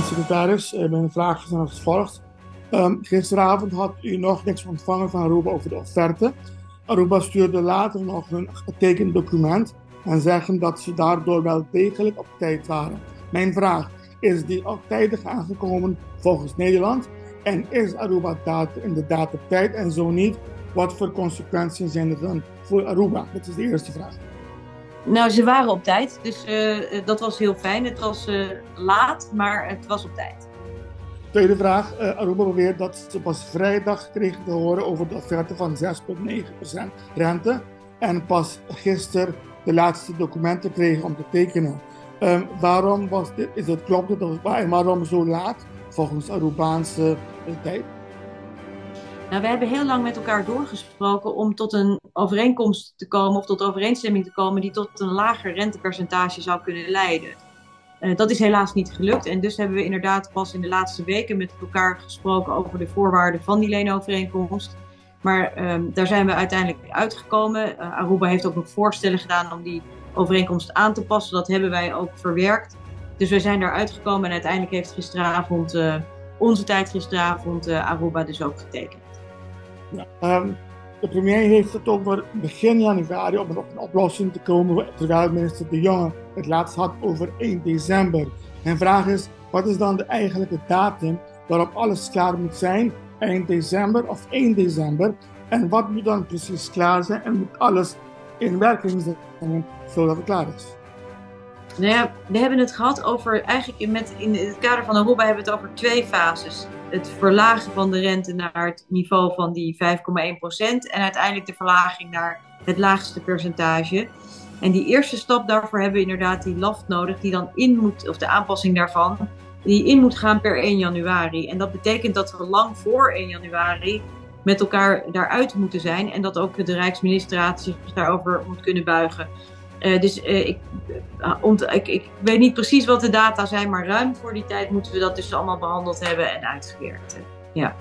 Secretaris, mijn vragen zijn als volgt. Gisteravond had u nog niks ontvangen van Aruba over de offerte. Aruba stuurde later nog een getekend document en zeggen dat ze daardoor wel degelijk op tijd waren. Mijn vraag, is die op tijdig aangekomen volgens Nederland? En is Aruba inderdaad op tijd? En zo niet, wat voor consequenties zijn er dan voor Aruba? Dat is de eerste vraag. Nou, ze waren op tijd, dus dat was heel fijn. Het was laat, maar het was op tijd. Tweede vraag. Aruba beweert dat ze pas vrijdag kregen te horen over de offerte van 6,9% rente. En pas gisteren de laatste documenten kregen om te tekenen. Waarom was dit? Is het klopt het? En waarom zo laat volgens Arubaanse tijd? Nou, we hebben heel lang met elkaar doorgesproken om tot een overeenkomst te komen of tot overeenstemming te komen die tot een lager rentepercentage zou kunnen leiden. Dat is helaas niet gelukt en dus hebben we inderdaad pas in de laatste weken met elkaar gesproken over de voorwaarden van die leenovereenkomst. Maar daar zijn we uiteindelijk uitgekomen. Aruba heeft ook nog voorstellen gedaan om die overeenkomst aan te passen. Dat hebben wij ook verwerkt. Dus wij zijn daar uitgekomen en uiteindelijk heeft gisteravond, onze tijd gisteravond, Aruba dus ook getekend. Ja, de premier heeft het over begin januari om op een oplossing te komen, terwijl minister De Jonge het laatst had over 1 december. Mijn vraag is, wat is dan de eigenlijke datum waarop alles klaar moet zijn? Eind december of 1 december? En wat moet dan precies klaar zijn en moet alles in werking zijn zodat het klaar is? Nou ja, we hebben het gehad over, eigenlijk in het kader van Aruba hebben we het over 2 fases. Het verlagen van de rente naar het niveau van die 5,1% en uiteindelijk de verlaging naar het laagste percentage. En die eerste stap daarvoor hebben we inderdaad die LAFT nodig, die dan in moet, of de aanpassing daarvan, die in moet gaan per 1 januari. En dat betekent dat we lang voor 1 januari met elkaar daaruit moeten zijn en dat ook de Rijksministerraad zich daarover moet kunnen buigen. Dus ik weet niet precies wat de data zijn, maar ruim voor die tijd moeten we dat dus allemaal behandeld hebben en uitgewerkt. Ja.